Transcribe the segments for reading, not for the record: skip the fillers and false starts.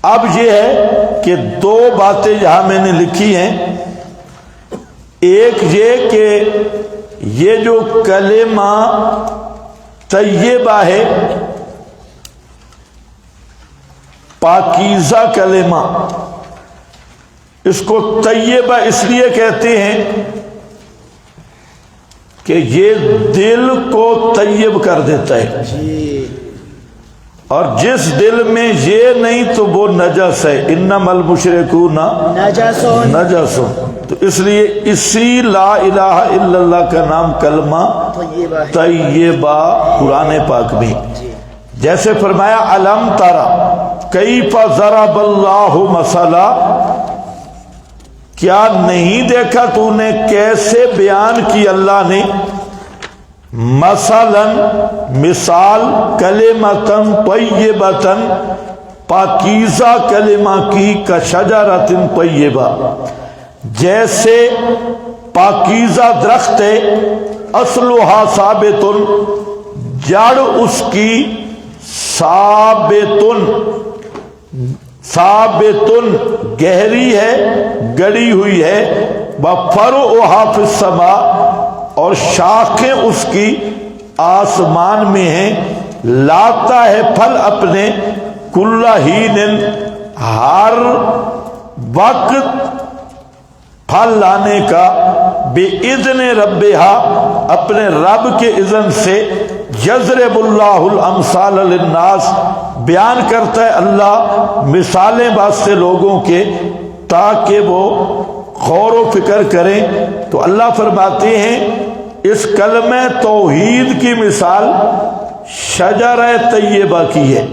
اب یہ ہے کہ دو باتیں یہاں میں نے لکھی ہیں. ایک یہ کہ یہ جو کلمہ طیبہ ہے، پاکیزہ کلمہ، اس کو طیبہ اس لیے کہتے ہیں کہ یہ دل کو طیب کر دیتا ہے، اور جس دل میں یہ نہیں تو وہ نجس ہے. انما المشرکون نجس. تو اس لیے اسی لا الہ الا اللہ کا نام کلمہ طیبہ قرآن پاک میں. جیسے فرمایا الم ترى کیف ضرب اللہ مثلا، کیا نہیں دیکھا تو نے کیسے بیان کی اللہ نے، مثلا مثال، کلمتن طیبتن پاکیزہ کلمہ کی، کشجرۃ طیبہ جیسے پاکیزہ درخت ہے، اصلھا ثابت جڑ اس کی، ثابتن گہری ہے، گڑی ہوئی ہے، وفرعھا فی السماء اور شاخیں اس کی آسمان میں ہیں، لاتا ہے پھل اپنے، کل حین ہر وقت پھل لانے کا، بِإِذْنِ رَبِّهَا اپنے رب کے اذن سے، یضرب اللہ الامثال للناس بیان کرتا ہے اللہ مثالیں واسطے لوگوں کے تاکہ وہ غور و فکر کریں. تو اللہ فرماتے ہیں اس کلمہ توحید کی مثال شجرہ طیبہ کی ہے،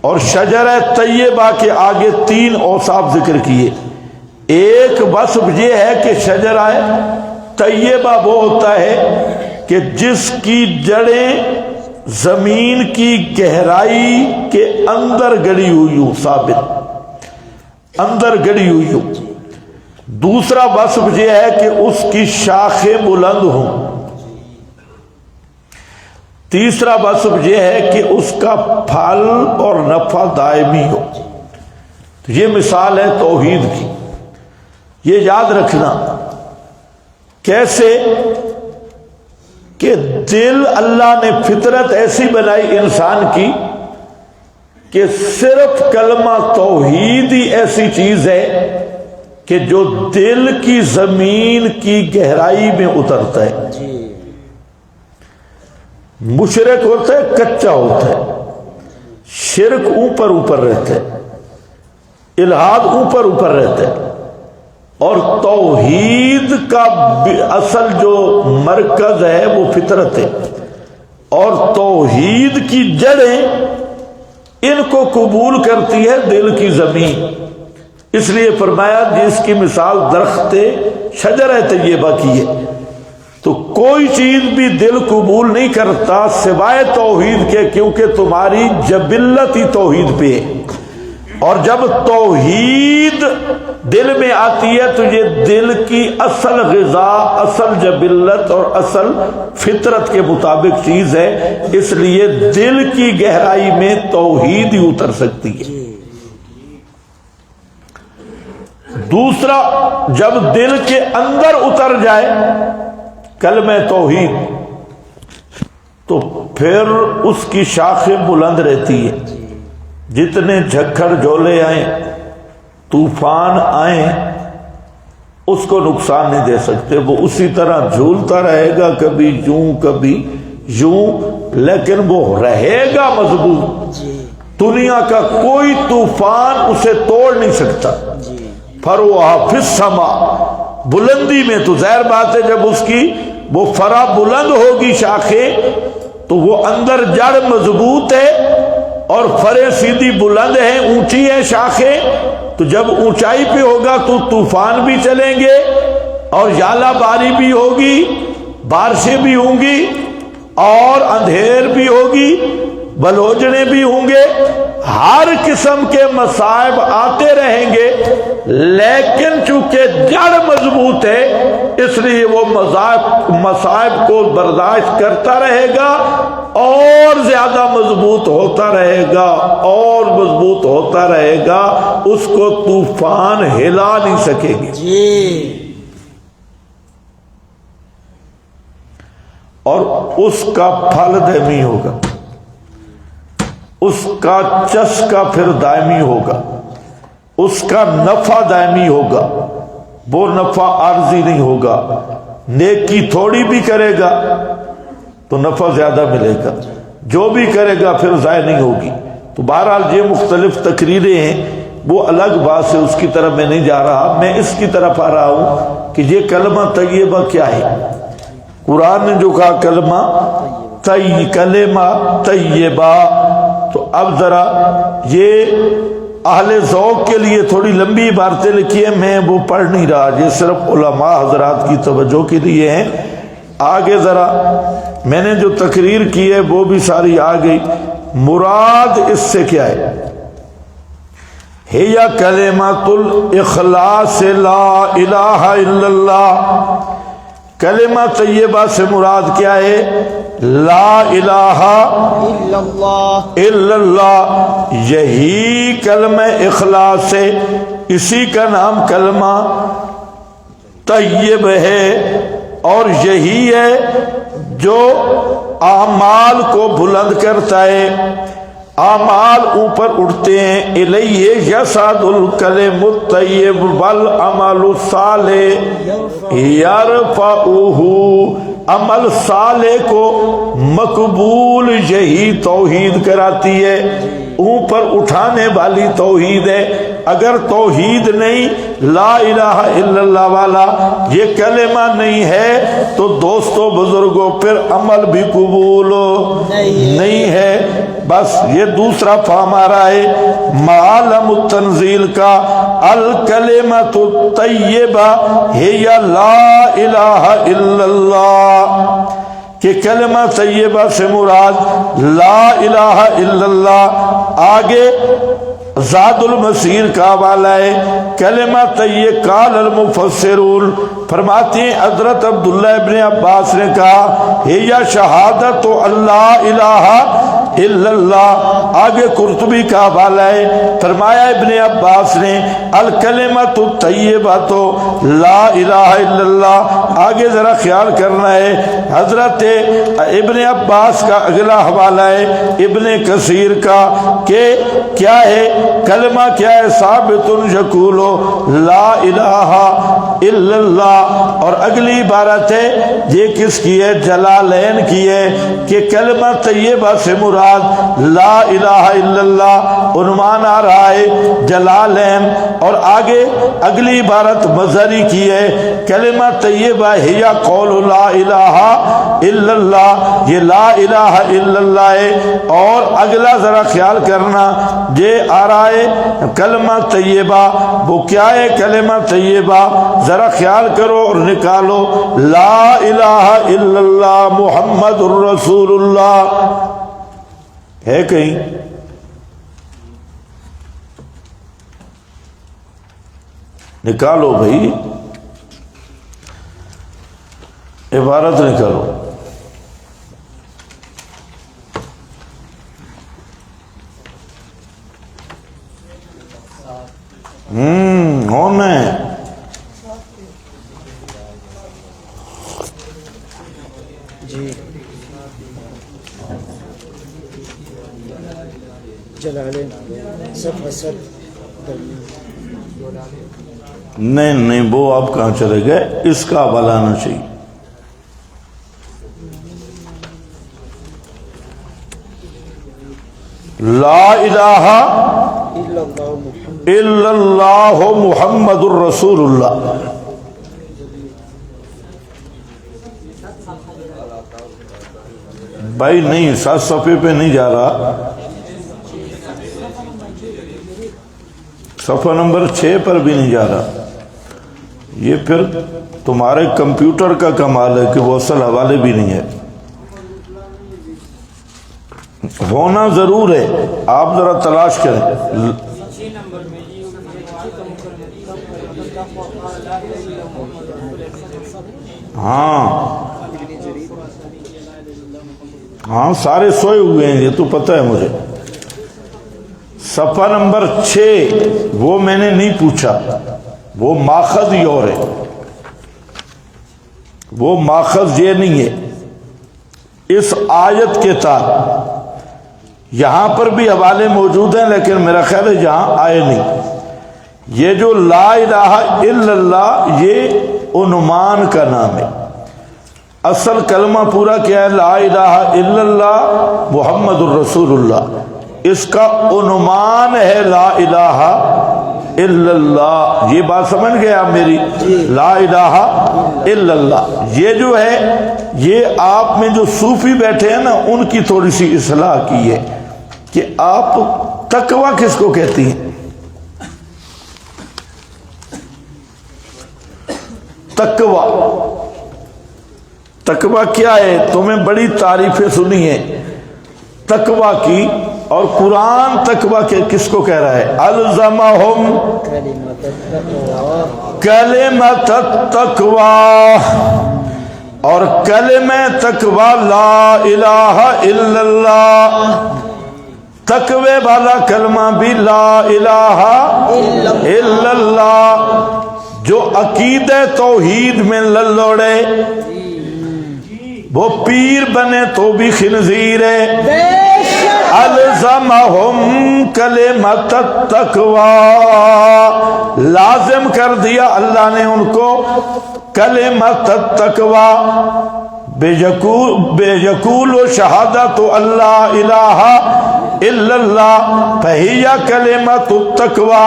اور شجرہ طیبہ کے آگے تین اوصاف ذکر کیے. ایک وصف یہ ہے کہ شجرہ طیبہ وہ ہوتا ہے کہ جس کی جڑیں زمین کی گہرائی کے اندر گڑی ہوئی ہوں، ثابت اندر گڑی ہوئی ہوں. دوسرا وصف یہ ہے کہ اس کی شاخیں بلند ہوں. تیسرا وصف یہ ہے کہ اس کا پھل اور نفع دائمی ہو. تو یہ مثال ہے توحید کی. یہ یاد رکھنا کیسے کہ دل اللہ نے فطرت ایسی بنائی انسان کی کہ صرف کلمہ توحید ہی ایسی چیز ہے کہ جو دل کی زمین کی گہرائی میں اترتا ہے. مشرک ہوتا ہے کچا ہوتا ہے، شرک اوپر اوپر رہتا ہے، الہاد اوپر اوپر رہتا ہے، اور توحید کا اصل جو مرکز ہے وہ فطرت ہے، اور توحید کی جڑیں ان کو قبول کرتی ہے دل کی زمین. اس لیے فرمایا جس کی مثال درخت شجرہ طیبہ کی ہے. تو کوئی چیز بھی دل قبول نہیں کرتا سوائے توحید کے، کیونکہ تمہاری جبلت ہی توحید پہ ہے. اور جب توحید دل میں آتی ہے تو یہ دل کی اصل غذا، اصل جبلت اور اصل فطرت کے مطابق چیز ہے. اس لیے دل کی گہرائی میں توحید ہی اتر سکتی ہے. دوسرا، جب دل کے اندر اتر جائے کلمہ توحید تو پھر اس کی شاخیں بلند رہتی ہے. جتنے جھکڑ جولے آئیں، طوفان آئیں، اس کو نقصان نہیں دے سکتے. وہ اسی طرح جھولتا رہے گا، کبھی یوں کبھی یوں، لیکن وہ رہے گا مضبوط. دنیا کا کوئی طوفان اسے توڑ نہیں سکتا. فرعھا فی السماء بلندی میں. تو ظاہر بات ہے جب اس کی وہ فرع بلند ہوگی شاخیں تو وہ اندر جڑ مضبوط ہے اور فرے سیدھی بلند ہیں، اونچی ہیں شاخیں. تو جب اونچائی پہ ہوگا تو طوفان بھی چلیں گے اور ژالہ باری بھی ہوگی، بارشیں بھی ہوں گی اور اندھیر بھی ہوگی، بلوجنے بھی ہوں گے، ہر قسم کے مصائب آتے رہیں گے. لیکن چونکہ جڑ مضبوط ہے اس لیے وہ مصائب کو برداشت کرتا رہے گا اور زیادہ مضبوط ہوتا رہے گا اور مضبوط ہوتا رہے گا، اس کو طوفان ہلا نہیں سکے گی جی، اور اس کا پھل دائمی ہوگا، اس کا چسکا پھر دائمی ہوگا، اس کا نفع دائمی ہوگا، وہ نفع عارضی نہیں ہوگا۔ نیکی تھوڑی بھی کرے گا تو نفع زیادہ ملے گا، جو بھی کرے گا پھر ضائع نہیں ہوگی۔ تو بہرحال یہ مختلف تقریریں ہیں، وہ الگ بات سے، اس کی طرف میں نہیں جا رہا، میں اس کی طرف آ رہا ہوں کہ یہ کلمہ طیبہ کیا ہے۔ قرآن نے جو کہا کلمہ طیبہ، تو اب ذرا یہ اہل ذوق کے لیے تھوڑی لمبی عبارتیں لکھی ہیں، میں وہ پڑھ نہیں رہا، یہ صرف علماء حضرات کی توجہ کے لیے ہیں۔ آگے ذرا میں نے جو تقریر کی ہے وہ بھی ساری آ گئی۔ مراد اس سے کیا ہے؟ ہی کلمۃ الاخلاص لا الہ الا اللہ، کلمہ طیبہ سے مراد کیا ہے؟ لا الہ الا اللہ، الا اللہ، یہی کلمہ اخلاص ہے، اسی کا نام کلمہ طیب ہے، اور یہی ہے جو اعمال کو بلند کرتا ہے، اعمال اوپر اٹھتے ہیں۔ الیہ یصعد الکلم الطیب والعمل الصالح یرفعہ، عمل صالح کو مقبول یہی توحید کراتی ہے، اوپر اٹھانے والی توحید ہے۔ اگر توحید نہیں، لا الہ الا اللہ والا یہ کلمہ نہیں ہے تو دوستو بزرگوں پھر عمل بھی قبول نہیں ہے۔ بس یہ دوسرا فہم آ رہا ہے معالم التنزیل کا، الکلمۃ الطیبہ ہی لا الہ الا اللہ، کہ کلمہ طیبہ سے مراد لا الہ الا اللہ۔ آگے زاد المسیر کا حوالہ ہے، کلمہ طیب قال المفسرون، فرماتے ہیں حضرت عبداللہ ابن عباس نے کہا ہی شہادت اللہ الہ الا اللہ۔ آگے قرطبی کا حوالہ ہے، فرمایا ابن عباس نے الکلمۃ الطیبہ تو لا الہ الا اللہ۔ آگے ذرا خیال کرنا ہے، حضرت ابن عباس کا اگلا حوالہ ہے ابن کثیر کا، کہ کیا ہے کلمہ کیا ہے؟ ثابت یقول لا الہ الا اللہ۔ اور اگلی عبارت ہے یہ کس کی ہے؟ جلالین کی ہے، کہ کلمہ طیبہ سے مراد لا الہ الا اللہ، عنوان آ رہا ہے جلالین۔ اور آگے اگلی عبارت مظہری کی ہے، کلمہ طیبہ ہی قول لا الہ الا اللہ، یہ لا الہ الا اللہ ہے۔ اور اگلا ذرا خیال کرنا، یہ آ رہا ہے کلمہ طیبہ، وہ کیا ہے کلمہ طیبہ؟ ذرا خیال کرو اور نکالو، لا الہ الا اللہ محمد الرسول اللہ ہے کہیں؟ نکالو بھائی، عبارت نکالو۔ ہونا ہے جی، جلالین صفحہ 7۔ نہیں وہ آپ کہاں چلے گئے؟ اس کا حوالہ آنا چاہیے۔ لا الہ الا اللہ محمد الرسول اللہ۔ بھائی نہیں، 7 صفحے پہ نہیں جا رہا، صفحہ نمبر 6 پر بھی نہیں جا رہا۔ یہ پھر تمہارے کمپیوٹر کا کمال ہے کہ وہ اصل حوالے بھی نہیں ہے۔ ہونا ضرور ہے، آپ ذرا تلاش کریں۔ ہاں ہاں سارے سوئے ہوئے ہیں، یہ تو پتہ ہے مجھے۔ صفحہ نمبر 6 وہ میں نے نہیں پوچھا، وہ ماخذ ہی اور ہے، وہ ماخذ یہ نہیں ہے۔ اس آیت کے تحت یہاں پر بھی حوالے موجود ہیں، لیکن میرا خیال ہے یہاں آئے نہیں۔ یہ جو لا الہ الا اللہ یہ عنوان کا نام ہے، اصل کلمہ پورا کیا ہے؟ لا الہ الا اللہ محمد الرسول اللہ، اس کا عنوان ہے لا الہ الا اللہ۔ یہ بات سمجھ گئے آپ میری؟ لا الہ الا اللہ یہ جو ہے، یہ آپ میں جو صوفی بیٹھے ہیں نا ان کی تھوڑی سی اصلاح کی ہے کہ آپ تقوی کس کو کہتی ہیں؟ تقوی کیا ہے؟ تمہیں بڑی تعریفیں سنی ہیں تقوی کی، اور قرآن تقوی کس کو کہہ رہا ہے؟ الزمہم کلمۃ التقوی، اور کلمہ تقوی لا الہ الا اللہ، تقوی والا کلمہ بھی لا الہ الا اللہ۔ جو عقیدہ توحید میں للوڑے وہ پیر بنے تو بھی خنزیر ہے۔ الزمہم کلمۃ التقوی، لازم کر دیا اللہ نے ان کو کلمۃ التقوی، بے یقول و شہادت اللہ الہ الا اللہ، فہی کلمۃ التقوی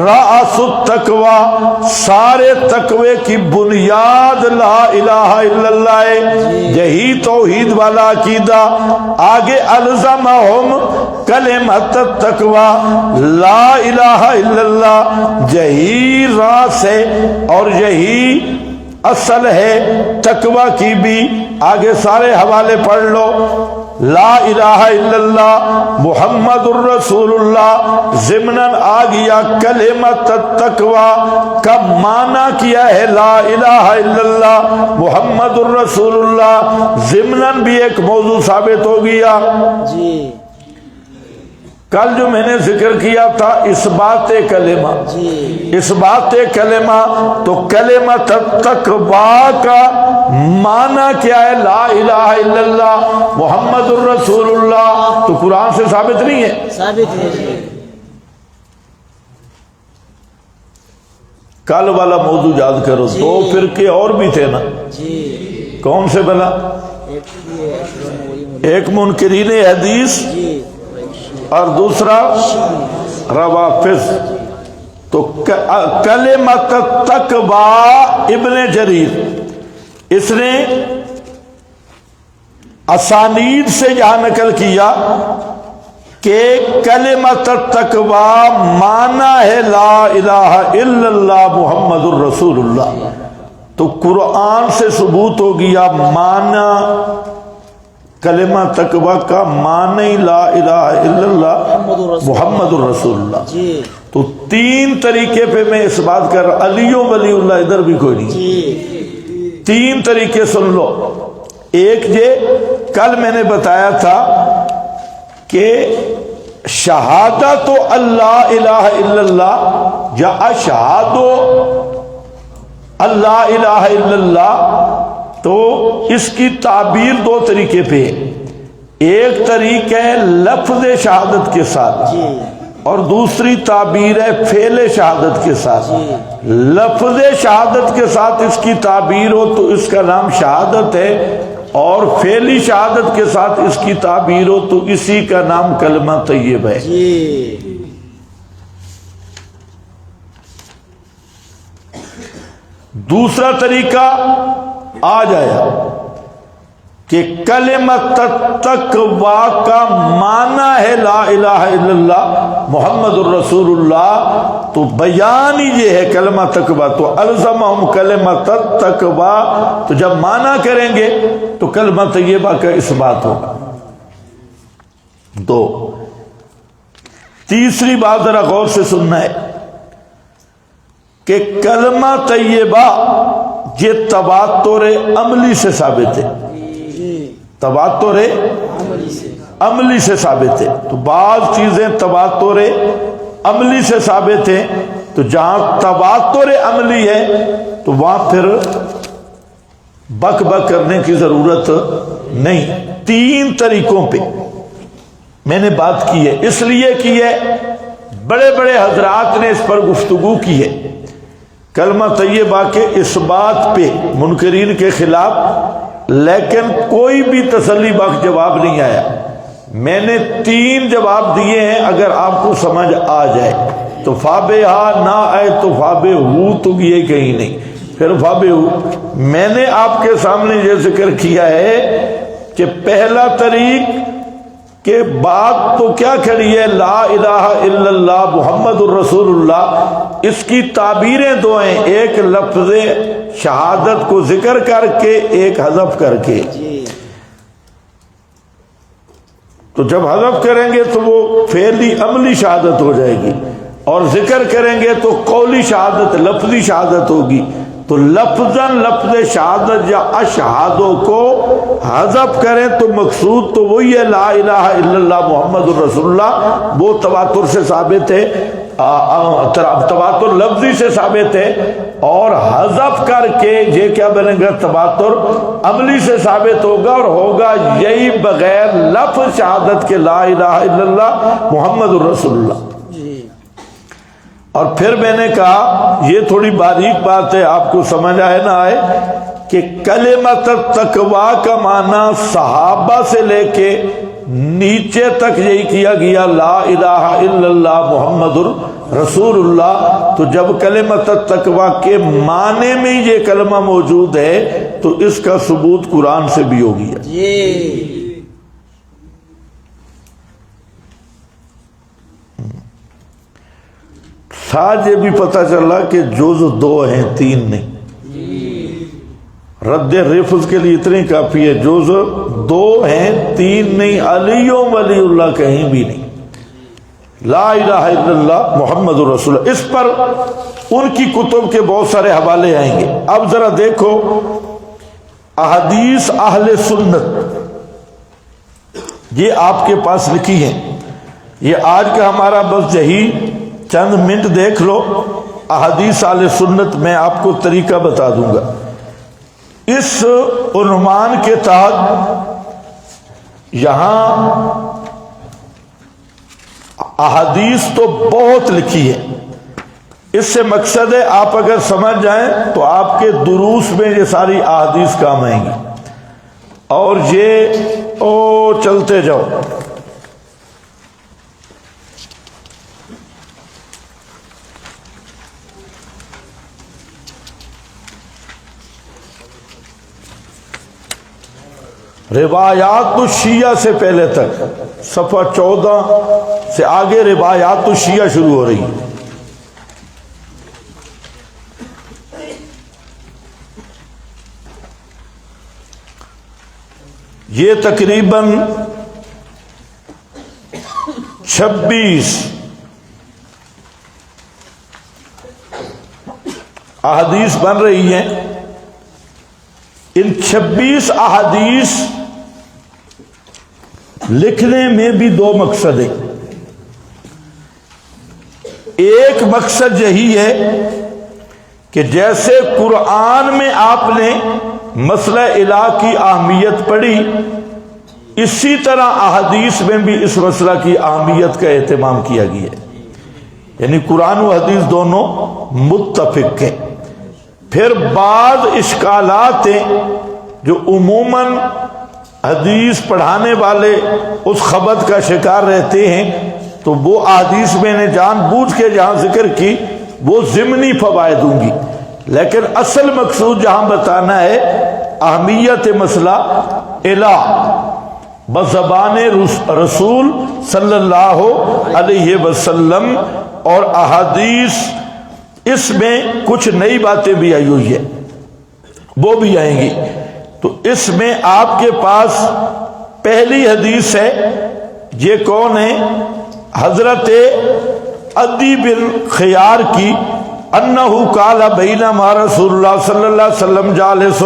رأس التقوی، سارے تقوی کی بنیاد لا الہ الا اللہ ہے، یہی توحید والا عقیدہ۔ آگے الزمہم کلمۃ التقوی لا الہ الا اللہ، یہی راز ہے اور یہی اصل ہے تقوی کی بھی۔ آگے سارے حوالے پڑھ لو۔ لا الہ الا اللہ محمد الرسول اللہ، ضمناً آ گیا کلمۃ التقوی کا معنی کیا ہے؟ لا الہ الا اللہ محمد الرسول اللہ، ضمناً بھی ایک موضوع ثابت ہو گیا۔ جی کل جو میں نے ذکر کیا تھا اس بات کلمہ، اس بات کلمہ، تو کلمۃ التقوی کا معنی کیا ہے؟ لا الہ الا اللہ محمد الرسول اللہ، تو قرآن سے ثابت نہیں ہے؟ ثابت ہے جی۔ کل والا موضوع یاد کرو، دو فرقے اور بھی تھے نا، جی کون سے بلا؟ ایک منکرین حدیث اور دوسرا روافض۔ تو کلمۃ التقوی ابن جریر اس نے اسانید سے یہاں نقل کیا کہ کلمۃ التقوی معنی ہے لا الہ الا اللہ محمد الرسول اللہ، تو قرآن سے ثبوت ہو گیا معنی کلمہ تقوی کا معنی لا الہ الا اللہ محمد الرسول اللہ۔ تو تین طریقے پہ میں اس بات کر رہا، علی ولی اللہ ادھر بھی کوئی نہیں، تین طریقے سن لو۔ ایک یہ کل میں نے بتایا تھا کہ شہادت اللہ الہ الا اللہ یا اشہاد اللہ الہ الا اللہ، تو اس کی تعبیر دو طریقے پہ ہے۔ ایک طریقہ ہے لفظ شہادت کے ساتھ، اور دوسری تعبیر ہے فعل شہادت کے ساتھ۔ لفظ شہادت کے ساتھ اس کی تعبیر ہو تو اس کا نام شہادت ہے، اور فعلی شہادت کے ساتھ اس کی تعبیر ہو تو اسی کا نام کلمہ طیب ہے۔ دوسرا طریقہ آ جایا کہ کلمۃ التقوی کا معنی ہے لا الہ الا اللہ محمد الرسول اللہ، تو بیان ہی یہ ہے کلمہ تقوی، تو الزمہم کلمۃ التقوی، تو جب معنی کریں گے تو کلمہ طیبہ کا اس بات ہوگا۔ دو، تیسری بات ذرا غور سے سننا ہے کہ کلمہ طیبہ یہ تواتر عملی سے ثابت ہے، تواتر عملی سے عملی سے ثابت ہے. تو بعض چیزیں تواتر عملی سے ثابت ہیں، تو جہاں تواتر عملی ہے تو وہاں پھر بک بک کرنے کی ضرورت نہیں. 3 طریقوں پہ میں نے بات کی ہے، اس لیے کی ہے بڑے بڑے حضرات نے اس پر گفتگو کی ہے کلمہ طیبہ کے اس بات پہ منکرین کے خلاف، لیکن کوئی بھی تسلی بخش جواب نہیں آیا. میں نے 3 جواب دیے ہیں، اگر آپ کو سمجھ آ جائے تو فابہا، نہ آئے تو فابہ ہو، تو یہ کہیں نہیں، پھر فابہ ہو. میں نے آپ کے سامنے یہ ذکر کیا ہے کہ پہلا طریق کہ بات تو کیا کھڑی ہے، لا الہ الا اللہ محمد الرسول اللہ، اس کی تعبیریں 2 ہیں، ایک لفظ شہادت کو ذکر کر کے، ایک حذف کر کے. جی تو جب حذف کریں گے تو وہ فعلی عملی شہادت ہو جائے گی، اور ذکر کریں گے تو قولی شہادت، لفظی شہادت ہوگی. تو لفظاً لفظ شہادت یا اشہادوں کو حذف کریں تو مقصود تو وہی ہے لا الہ الا اللہ محمد الرسول اللہ. وہ تواتر سے ثابت ہے، تواتر لفظی سے ثابت ہے، اور حذف کر کے یہ کیا بنے گا، تواتر عملی سے ثابت ہوگا، اور ہوگا یہی بغیر لفظ شہادت کے لا الہ الا اللہ محمد الرسول اللہ. اور پھر میں نے کہا یہ تھوڑی باریک بات ہے، آپ کو سمجھ آئے نہ آئے، کہ کلمۃ التقوی کا معنی صحابہ سے لے کے نیچے تک یہی کیا گیا، لا الہ الا اللہ محمد رسول اللہ. تو جب کلمۃ التقوی کے معنی میں یہ کلمہ موجود ہے تو اس کا ثبوت قرآن سے بھی ہو گیا. جی ساتھ یہ بھی پتہ چلا کہ جز 2 ہیں، 3 نہیں. رد رفض کے لیے اتنی کافی ہے، جز 2 ہیں، 3 نہیں. علی ولی اللہ کہیں بھی نہیں. لا الہ الا اللہ محمد رسول اللہ، اس پر ان کی کتب کے بہت سارے حوالے آئیں گے. اب ذرا دیکھو احادیث اہل سنت، یہ آپ کے پاس لکھی ہیں. یہ آج کا ہمارا بس یہی چند منٹ دیکھ لو. احادیث اہل سنت میں آپ کو طریقہ بتا دوں گا. اس عنوان کے تحت یہاں احادیث تو بہت لکھی ہے. اس سے مقصد ہے آپ اگر سمجھ جائیں تو آپ کے دروس میں یہ ساری احادیث کام آئیں گی. اور یہ چلتے جاؤ. روایات الشیعہ سے پہلے تک صفحہ 14 سے آگے روایات الشیعہ شروع ہو رہی ہے. یہ تقریباً 26 احادیث بن رہی ہیں. ان 26 احادیث لکھنے میں بھی 2 مقصد ہیں. ایک مقصد یہی ہے کہ جیسے قرآن میں آپ نے مسئلہ الہ کی اہمیت پڑھی، اسی طرح احادیث میں بھی اس مسئلہ کی اہمیت کا اہتمام کیا گیا ہے. یعنی قرآن و حدیث دونوں متفق ہیں. پھر بعض اشکالات ہیں جو عموماً حدیث پڑھانے والے اس خبط کا شکار رہتے ہیں، تو وہ احادیث میں نے جان بوجھ کے جہاں ذکر کی وہ ضمنی فوائد دوں گی، لیکن اصل مقصود جہاں بتانا ہے اہمیت مسئلہ الہ بزبان رسول صلی اللہ علیہ وسلم. اور احادیث اس میں کچھ نئی باتیں بھی آئی ہوئی ہے، وہ بھی آئیں گی. تو اس میں آپ کے پاس پہلی حدیث ہے، یہ کون ہے؟ حضرت عدی بن خیار کی، انہو قال بینما رسول اللہ صلی اللہ علیہ وسلم جالس،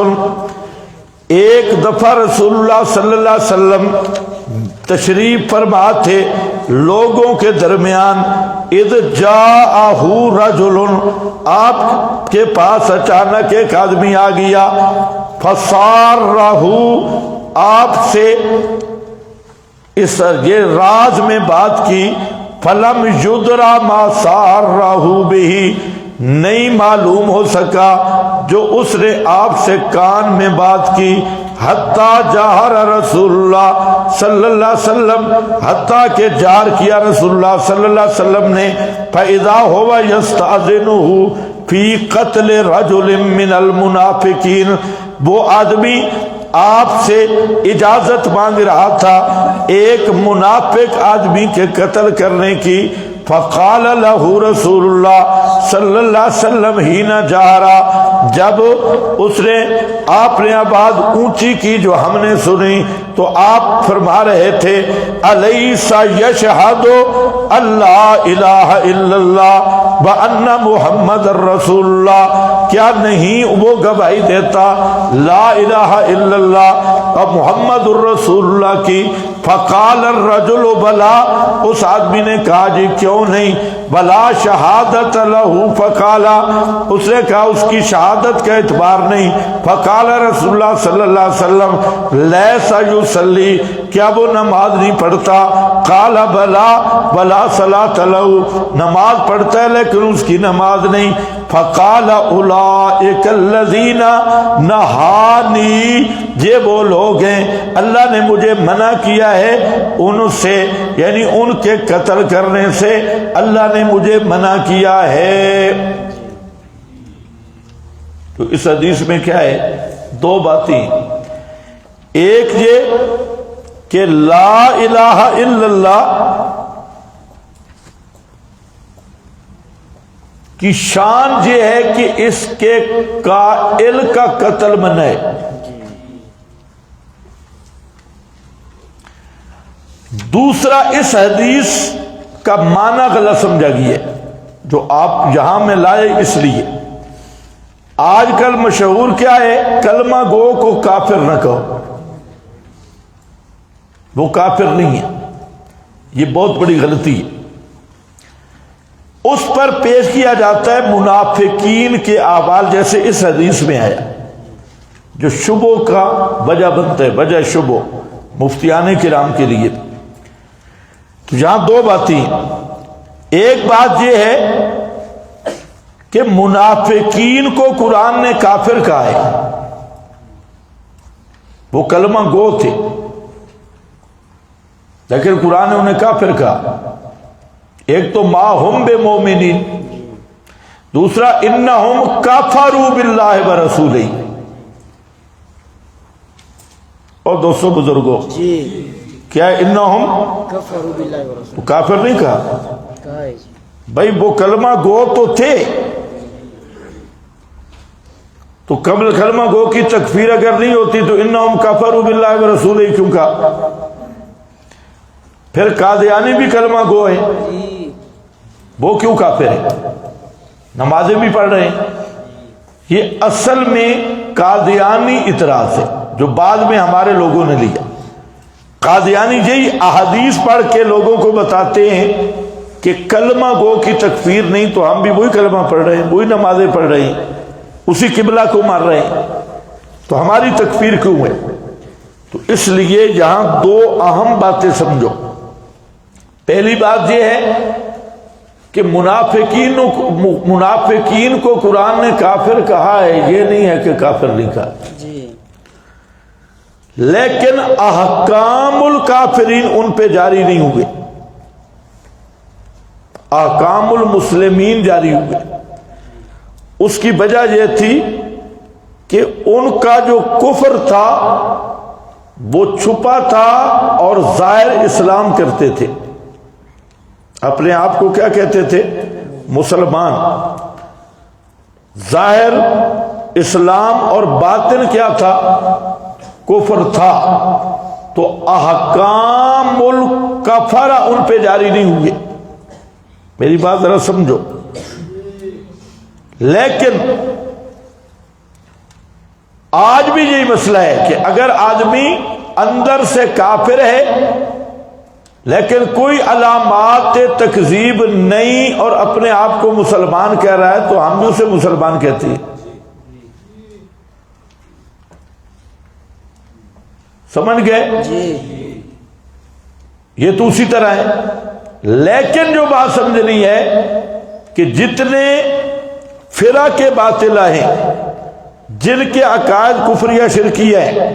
ایک دفعہ رسول اللہ صلی اللہ علیہ وسلم تشریف فرما تھے لوگوں کے درمیان، اذ جاءہ رجل، آپ کے پاس اچانک ایک آدمی آ گیا، فسارہ، آپ سے اس یہ راز میں بات کی، فلم یدرا ما سارہ بہ، نہیں معلوم ہو سکا جو اس نے آپ سے کان میں بات کی، حتیٰ جہر رسول اللہ صلی اللہ علیہ وسلم، حتیٰ کہ جار کیا رسول اللہ صلی اللہ علیہ وسلم نے، فَإِذَا هُوَ يَسْتَأْذِنُهُ فِي قَتْلِ رَجُلٍ مِّنَ الْمُنَافِقِينَ، وہ آدمی آپ سے اجازت مانگ رہا تھا ایک منافق آدمی کے قتل کرنے کی، فقال له رسول اللہ صلی اللہ علیہ وسلم حین جہرا، جب اس نے آپ نے آواز اونچی کی جو ہم نے سنی تو آپ فرما رہے تھے، الیس یشہد اللہ الہ الا اللہ وان محمد الرسول اللہ، کیا نہیں وہ گواہی دیتا لا الہ الا اللہ اور محمد الرسول اللہ کی؟ فقال الرجل بلا، اس آدمی نے کہا جی کیوں نہیں، بلا شہادت لہو، فقالا، اس نے کہا اس کی شہادت کا اعتبار نہیں، فقال رسول اللہ صلی اللہ علیہ وسلم لیس یصلی، کیا وہ نماز نہیں پڑھتا؟ قال بلا بلا صلاۃ لہو، نماز پڑھتا ہے لیکن اس کی نماز نہیں، فقال اولئک الذین نہانی، یہ وہ لوگ ہیں اللہ نے مجھے منع کیا ہے ان سے، یعنی ان کے قتل کرنے سے اللہ نے مجھے منع کیا ہے۔ تو اس حدیث میں کیا ہے؟ دو باتیں، ایک یہ کہ لا الہ الا اللہ کی شان یہ ہے کہ اس کے قائل کا قتل منع ہے، دوسرا اس حدیث کا معنی غلط سمجھا گیا ہے جو آپ یہاں میں لائے، اس لیے آج کل مشہور کیا ہے، کلمہ گو کو کافر نہ کہو، وہ کافر نہیں ہے، یہ بہت بڑی غلطی ہے۔ اس پر پیش کیا جاتا ہے منافقین کے اعمال، جیسے اس حدیث میں آیا جو شبوں کا وجہ بنتا ہے، وجہ شبوں مفتیان کرام کے لیے۔ تو یہاں دو باتیں، ایک بات یہ ہے کہ منافقین کو قرآن نے کافر کہا ہے، وہ کلمہ گو تھے لیکن قرآن نے انہیں کافر کہا۔ ایک تو ما ہم بے مومنین، دوسرا انہم کفروا باللہ ورسولہ۔ اور دوستو بزرگوں، جی کیا انہم کفروا باللہ ورسولہ کافر نہیں کہا؟ کہا ہے جی، بھائی وہ کلمہ گو تو تھے، تو کلمہ گو کی تکفیر اگر نہیں ہوتی تو انہم کفروا باللہ ورسولہ کیوں کہا؟ پھر قادیانی بھی کلمہ گو ہے، وہ کیوں کافر ہے؟ نمازیں بھی پڑھ رہے ہیں۔ یہ اصل میں قادیانی اعتراض ہے جو بعد میں ہمارے لوگوں نے لیا۔ قادیانی یہی احادیث پڑھ کے لوگوں کو بتاتے ہیں کہ کلمہ گو کی تکفیر نہیں، تو ہم بھی وہی کلمہ پڑھ رہے ہیں، وہی نمازیں پڑھ رہے ہیں، اسی قبلہ کو مار رہے ہیں، تو ہماری تکفیر کیوں ہے؟ تو اس لیے یہاں دو اہم باتیں سمجھو۔ پہلی بات یہ ہے کہ منافقین کو قرآن نے کافر کہا ہے، یہ نہیں ہے کہ کافر نہیں کہا، جی لیکن احکام الکافرین ان پہ جاری نہیں ہوئے، احکام المسلمین جاری ہوئے۔ اس کی وجہ یہ تھی کہ ان کا جو کفر تھا وہ چھپا تھا اور ظاہر اسلام کرتے تھے، اپنے آپ کو کیا کہتے تھے؟ مسلمان، ظاہر اسلام اور باطن کیا تھا؟ کفر تھا۔ تو احکام الکفر ان پہ جاری نہیں ہوئے، میری بات ذرا سمجھو۔ لیکن آج بھی یہی مسئلہ ہے کہ اگر آدمی اندر سے کافر ہے لیکن کوئی علامات تکذیب نہیں اور اپنے آپ کو مسلمان کہہ رہا ہے تو ہم بھی اسے مسلمان کہتے ہیں. سمجھ گئے؟ جی یہ تو اسی طرح ہے. لیکن جو بات سمجھنی ہے کہ جتنے فرق باطلہ ہیں جن کے عقائد کفریہ شرکیہ ہیں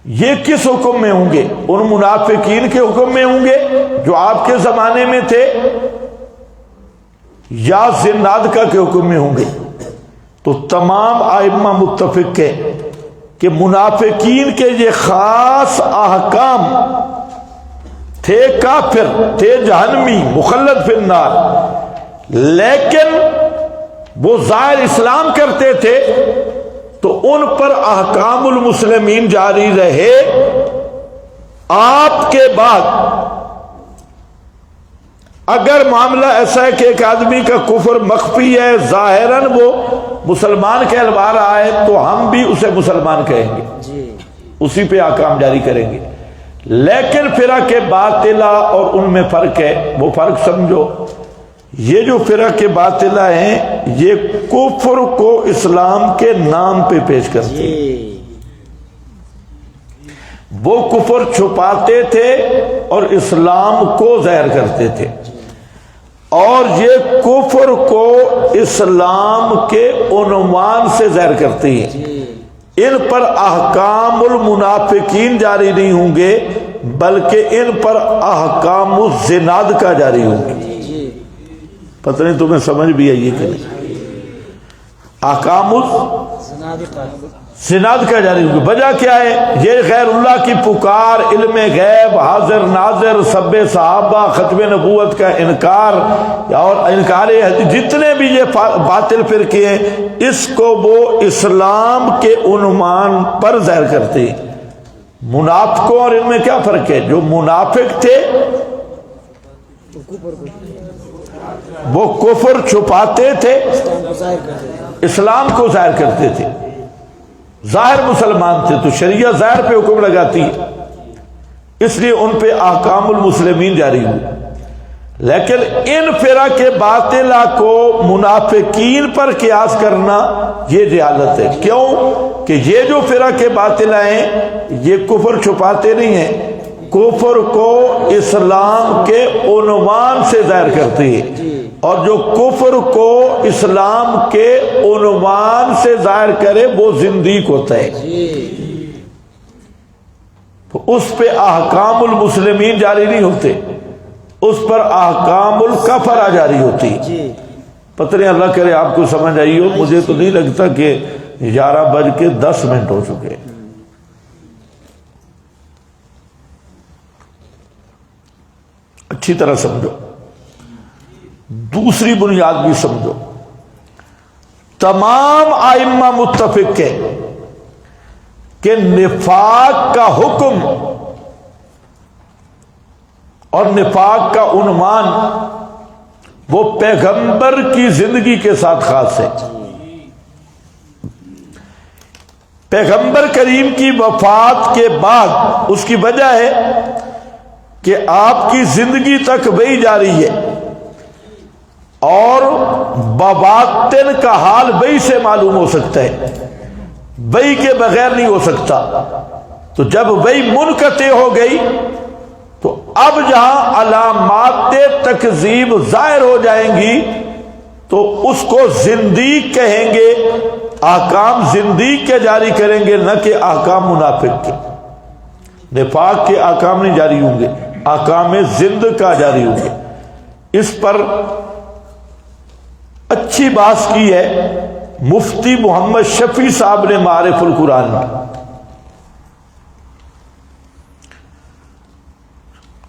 یہ کس حکم میں ہوں گے؟ ان منافقین کے حکم میں ہوں گے جو آپ کے زمانے میں تھے یا زنادقہ کے حکم میں ہوں گے؟ تو تمام ائمہ متفق ہے کہ منافقین کے یہ خاص احکام تھے کافر، تھے جہنمی، مخلد فی النار، لیکن وہ ظاہر اسلام کرتے تھے تو ان پر احکام المسلمین جاری رہے. آپ کے بعد اگر معاملہ ایسا ہے کہ ایک آدمی کا کفر مخفی ہے، ظاہراً وہ مسلمان کہلوا رہا ہے تو ہم بھی اسے مسلمان کہیں گے، جی اسی پہ احکام جاری کریں گے. لیکن فرق باطلہ اور ان میں فرق ہے. وہ فرق سمجھو، یہ جو فرق باطلہ ہیں یہ کفر کو اسلام کے نام پہ پیش کرتے ہیں. جی وہ کفر چھپاتے تھے اور اسلام کو ظاہر کرتے تھے، اور یہ کفر کو اسلام کے عنوان سے ظاہر کرتے ہیں. ان پر احکام المنافقین جاری نہیں ہوں گے بلکہ ان پر احکام الزنادقہ جاری ہوں گے. پتہ نہیں تمہیں سمجھ بھی آئی کہ نہیں؟ احکام الزنادقہ جاری ہوں گے. وجہ کیا ہے؟ یہ غیر اللہ کی پکار، علم غیب، حاضر ناظر، سب صحابہ، ختم نبوت کا انکار اور انکار جتنے بھی یہ باطل فرقے ہیں اس کو وہ اسلام کے عنوان پر ظاہر کرتے ہیں. منافقوں اور ان میں کیا فرق ہے؟ جو منافق تھے وہ کفر چھپاتے تھے، اسلام کو ظاہر کرتے تھے. ظاہر مسلمان تھے تو شریعت ظاہر پہ حکم لگاتی ہے، اس لیے ان پہ احکام المسلمین جاری ہوئی. لیکن ان فرق باطلہ کو منافقین پر قیاس کرنا یہ جہالت ہے. کیوں کہ یہ جو فرق باطلہ ہیں یہ کفر چھپاتے نہیں ہیں، کفر کو اسلام کے عنوان سے ظاہر کرتے ہیں، اور جو کفر کو اسلام کے عنوان سے ظاہر کرے وہ زندیق ہوتا ہے. تو اس پہ احکام المسلمین جاری نہیں ہوتے، اس پر احکام الکفرہ جاری ہوتی. پتہ نہیں اللہ کرے آپ کو سمجھ آئی ہو. مجھے تو نہیں لگتا کہ 11:10 ہو چکے. اچھی طرح سمجھو. دوسری بنیاد بھی سمجھو. تمام ائمہ متفق ہے کہ نفاق کا حکم اور نفاق کا عنوان وہ پیغمبر کی زندگی کے ساتھ خاص ہے. پیغمبر کریم کی وفات کے بعد اس کی وجہ ہے کہ آپ کی زندگی تک وہی جاری ہے اور بباطن کا حال وہی سے معلوم ہو سکتا ہے، وہی کے بغیر نہیں ہو سکتا. تو جب وہی منقطع ہو گئی تو اب جہاں علامات تکذیب ظاہر ہو جائیں گی تو اس کو زندیق کہیں گے. احکام زندیق کے جاری کریں گے، نہ کہ احکام منافق کے. نفاق کے احکام نہیں جاری ہوں گے، احکام زند کا جاری ہوں گے. اس پر اچھی بات کی ہے مفتی محمد شفیع صاحب نے معارف القرآن میں.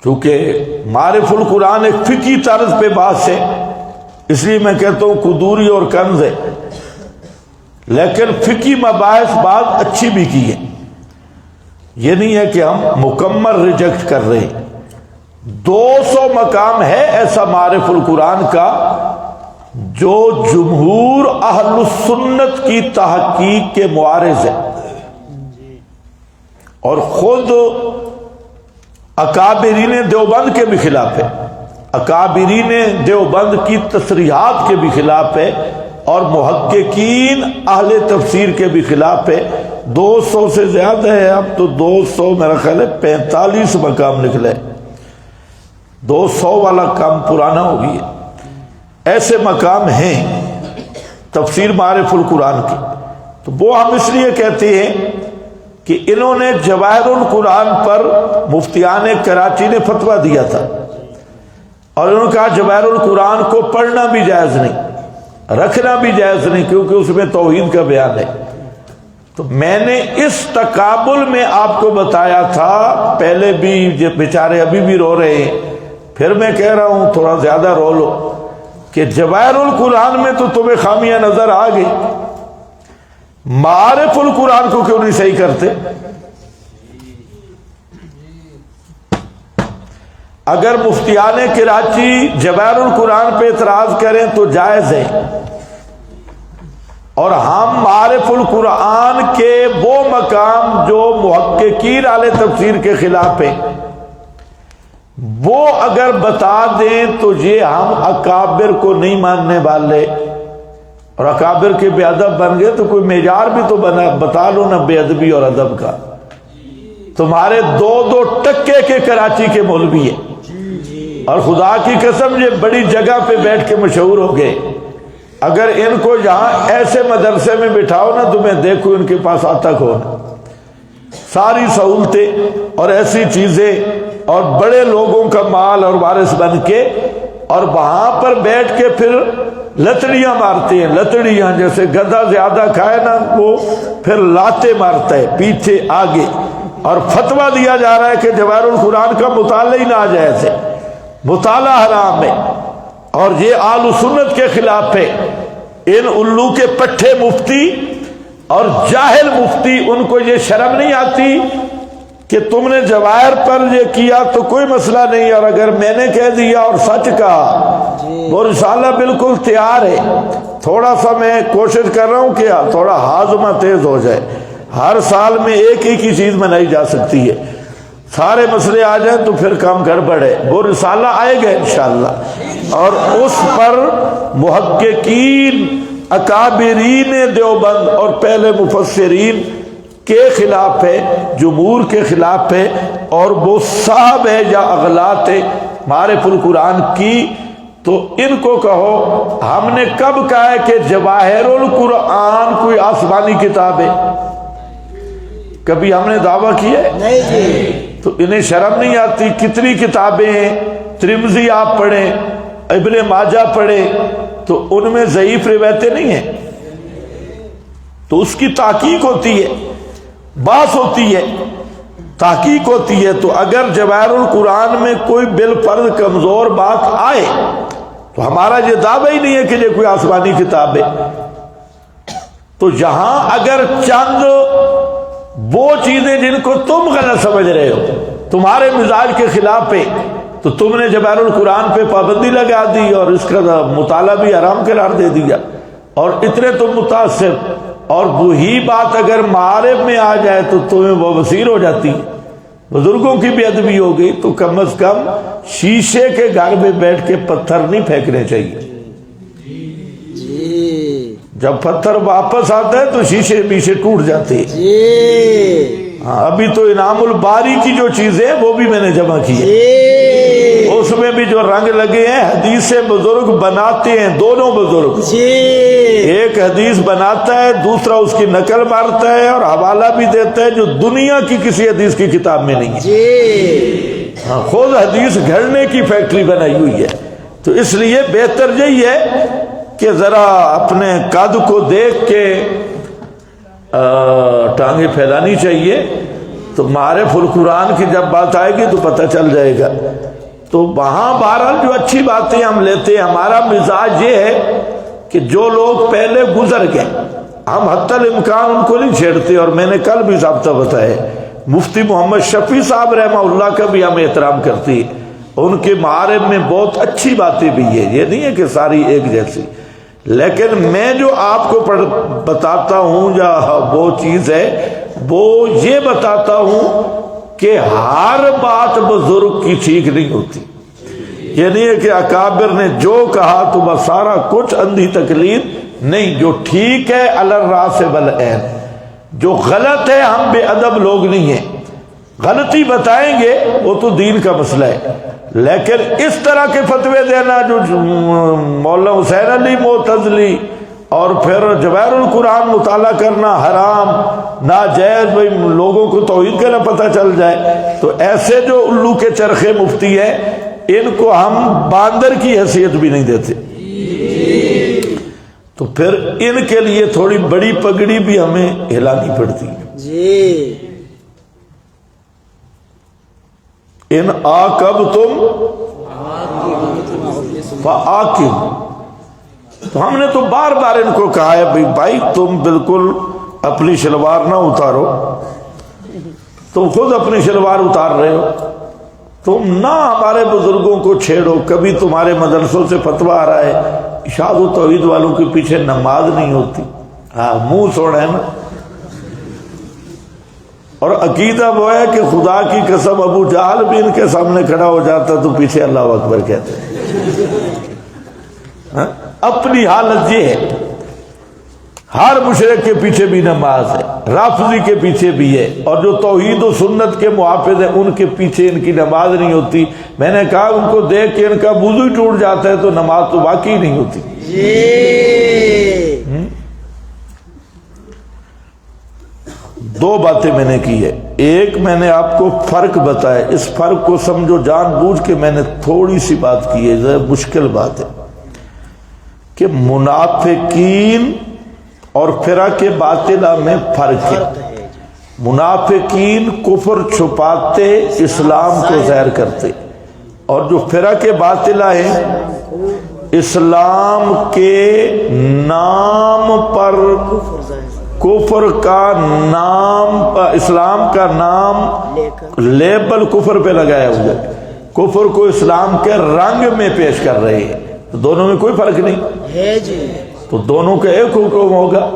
کیونکہ معارف القرآن ایک فقہی طرز پہ بات ہے، اس لیے میں کہتا ہوں قدوری اور کنز ہے، لیکن فقہی مباحث بات اچھی بھی کی ہے. یہ نہیں ہے کہ ہم مکمل ریجیکٹ کر رہے ہیں. 200 مقام ہے ایسا معارف القرآن کا جو جمہور اہل السنت کی تحقیق کے معارض ہے اور خود اکابرین دیوبند کے بھی خلاف ہے، اکابرین دیوبند کی تصریحات کے بھی خلاف ہے، اور محققین اہل تفسیر کے بھی خلاف ہے۔ 200 سے زیادہ ہے، اب تو 200 میرا خیال ہے 45 مقام نکلے، 200 والا کام پرانا ہو گیا۔ ایسے مقام ہیں تفسیر معارف القرآن کی، تو وہ ہم اس لیے کہتے ہیں کہ انہوں نے جواہر القرآن پر مفتیان کراچی نے فتویٰ دیا تھا، اور انہوں نے کہا جواہر القرآن کو پڑھنا بھی جائز نہیں، رکھنا بھی جائز نہیں، کیونکہ اس میں توحید کا بیان ہے۔ تو میں نے اس تقابل میں آپ کو بتایا تھا، پہلے بھی بیچارے ابھی بھی رو رہے ہیں، پھر میں کہہ رہا ہوں تھوڑا زیادہ رو لو، کہ جواہر القرآن میں تو تمہیں خامیاں نظر آ گئی، معارف القرآن کو کیوں نہیں صحیح کرتے؟ اگر مفتیان کراچی جواہر القرآن پہ اعتراض کریں تو جائز ہے، اور ہم معارف القرآن کے وہ مقام جو محققین اہل تفسیر کے خلاف ہیں وہ اگر بتا دیں تو یہ ہم اکابر کو نہیں ماننے والے، اور اکابر کے بے ادب بن گئے تو کوئی معیار بھی تو بتا لو نا بے ادبی اور ادب کا۔ تمہارے 2 ٹکے کے کراچی کے مولوی ہیں، اور خدا کی قسم یہ بڑی جگہ پہ بیٹھ کے مشہور ہو گئے، اگر ان کو یہاں ایسے مدرسے میں بٹھاؤ نا تو میں دیکھوں ان کے پاس آتا کون، ساری سہولتیں اور ایسی چیزیں اور بڑے لوگوں کا مال اور وارث بن کے، اور وہاں پر بیٹھ کے پھر لتڑیاں مارتے ہیں، لتڑیاں جیسے گدھا زیادہ کھائے نا وہ پھر لاتے مارتا ہے پیچھے آگے، اور فتویٰ دیا جا رہا ہے کہ جواہر القرآن کا مطالعہ ہی ناجائز ہے، مطالعہ حرام ہے، اور یہ اہل سنت کے خلاف ہے۔ ان الو کے پٹھے مفتی اور جاہل مفتی، ان کو یہ شرم نہیں آتی کہ تم نے جواہر پر یہ کیا تو کوئی مسئلہ نہیں، اور اگر میں نے کہہ دیا اور سچ کہا وہ رسالہ بالکل تیار ہے۔ تھوڑا سا میں کوشش کر رہا ہوں کہ تھوڑا ہاضمہ تیز ہو جائے، ہر سال میں ایک ہی کی چیز منائی جا سکتی ہے، سارے مسئلے آ جائیں تو پھر کام گڑبڑ ہے۔ وہ رسالہ آئے گا انشاءاللہ، اور اس پر محققین اکابرین دیوبند اور پہلے مفسرین کے خلاف ہے، جمہور کے خلاف ہے، اور وہ صاحب ہے یا اغلاط ہے معارف القرآن کی۔ تو ان کو کہو ہم نے کب کہا ہے کہ جواہر القرآن کوئی آسمانی کتاب ہے؟ کبھی ہم نے دعویٰ کیا ہے؟ نہیں جی۔ تو انہیں شرم نہیں آتی؟ کتنی کتابیں ہیں، ترمذی آپ پڑھیں، ابن ماجہ پڑھیں، تو ان میں ضعیف روایتیں نہیں ہیں، تو اس کی تحقیق ہوتی ہے، بحث ہوتی ہے، تحقیق ہوتی ہے۔ تو اگر جواہر القرآن میں کوئی بالفرض کمزور بات آئے تو ہمارا یہ دعویٰ ہی نہیں ہے کہ یہ کوئی آسمانی کتاب ہے۔ تو یہاں اگر چند وہ چیزیں جن کو تم غلط سمجھ رہے ہو، تمہارے مزاج کے خلاف ہے، تو تم نے جواہر القرآن پہ پابندی لگا دی اور اس کا مطالعہ بھی حرام قرار دے دیا، اور اتنے تم متاثر، اور وہی بات اگر معارف میں آ جائے تو تمہیں وہ بصیر ہو جاتی، بزرگوں کی بے ادبی ہو گئی۔ تو کم از کم شیشے کے گھر میں بیٹھ کے پتھر نہیں پھینکنے چاہیے، جب پتھر واپس آتا ہے تو شیشے پیچھے ٹوٹ جاتے ہیں۔ ہاں، ابھی تو انعام الباری کی جو چیزیں وہ بھی میں نے جمع کی ہے، اس میں بھی جو رنگ لگے ہیں حدیث بزرگ بناتے ہیں، دونوں بزرگ، ایک حدیث بناتا ہے، دوسرا اس کی نقل مارتا ہے اور حوالہ بھی دیتا ہے جو دنیا کی کسی حدیث کی کتاب میں نہیں ہے۔ ہاں، خود حدیث گھڑنے کی فیکٹری بنائی ہوئی ہے۔ تو اس لیے بہتر یہی ہے کہ ذرا اپنے قد کو دیکھ کے ٹانگیں پھیلانی چاہیے۔ تو معارف القرآن کی جب بات آئے گی تو پتہ چل جائے گا۔ تو وہاں بہرحال جو اچھی باتیں ہم لیتے ہیں، ہمارا مزاج یہ ہے کہ جو لوگ پہلے گزر گئے ہم حتی الامکان ان کو نہیں چھیڑتے، اور میں نے کل بھی ضابطہ بتایا، مفتی محمد شفیع صاحب رحمہ اللہ کا بھی ہم احترام کرتے ہیں، ان کے معارف میں بہت اچھی باتیں بھی ہیں، یہ نہیں ہے کہ ساری ایک جیسی۔ لیکن میں جو آپ کو بتاتا ہوں یا وہ چیز ہے وہ یہ بتاتا ہوں کہ ہر بات بزرگ کی ٹھیک نہیں ہوتی. یہ نہیں ہے کہ اکابر نے جو کہا تو بس سارا کچھ اندھی تقلید نہیں. جو ٹھیک ہے علی الراس والعین، جو غلط ہے ہم بے ادب لوگ نہیں ہیں، غلطی بتائیں گے وہ تو دین کا مسئلہ ہے. لیکن اس طرح کے فتوے دینا جو مولانا حسین علی معتزلی اور پھر جواہر القرآن مطالعہ کرنا حرام ناجائز، بھائی لوگوں کو توحید کا نہ پتہ چل جائے، تو ایسے جو الو کے چرخے مفتی ہیں ان کو ہم باندر کی حیثیت بھی نہیں دیتے. تو پھر ان کے لیے تھوڑی بڑی پگڑی بھی ہمیں ہلانی پڑتی ہے. جی ان عاقبتم فعاقبوا. تو ہم نے تو بار بار ان کو کہا ہے بھائی تم بالکل اپنی شلوار نہ اتارو، تم خود اپنی شلوار اتار رہے ہو، تم نہ ہمارے بزرگوں کو چھیڑو. کبھی تمہارے مدرسوں سے فتویٰ آ رہا ہے اشاعت و توحید والوں کے پیچھے نماز نہیں ہوتی. ہاں منہ سوڑا ہے نا. اور عقیدہ وہ ہے کہ خدا کی قسم ابو جہل بھی ان کے سامنے کھڑا ہو جاتا تو پیچھے اللہ اکبر کہتے ہیں. اپنی حالت یہ ہے. ہر مشرک کے پیچھے بھی نماز ہے، رافضی کے پیچھے بھی ہے، اور جو توحید و سنت کے محافظ ہیں ان کے پیچھے ان کی نماز نہیں ہوتی. میں نے کہا ان کو دیکھ کے ان کا وضو ہی ٹوٹ جاتا ہے تو نماز تو واقعی نہیں ہوتی. دو باتیں میں نے کی ہے. ایک میں نے آپ کو فرق بتایا، اس فرق کو سمجھو. جان بوجھ کے میں نے تھوڑی سی بات کی ہے، ذرا مشکل بات ہے، کہ منافقین اور فرق باطلہ میں فرق ہے. منافقین کفر چھپاتے اسلام کو ظاہر کرتے، اور جو فرق باطلہ ہیں اسلام کے نام پر کفر کا نام، اسلام کا نام لیبل کفر پہ لگایا ہوا ہے، کفر کو اسلام کے رنگ میں پیش کر رہے ہیں. تو دونوں میں کوئی فرق نہیں ہے جی. تو دونوں کا ایک حکم ہوگا.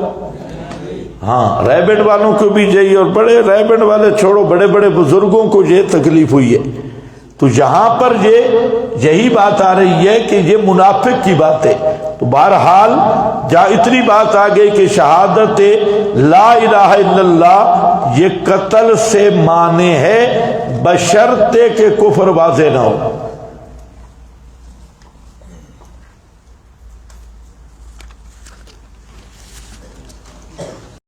ہاں ریبنڈ والوں کو بھی چاہیے، اور بڑے ریبنڈ والے چھوڑو، بڑے بڑے بزرگوں کو یہ تکلیف ہوئی ہے. تو یہاں پر یہی بات آ رہی ہے کہ یہ منافق کی بات ہے. تو بہرحال جہاں اتنی بات آ گئی کہ شہادت لا الہ الا اللہ یہ قتل سے مانے ہے بشرطے کہ کفر واضح نہ ہو.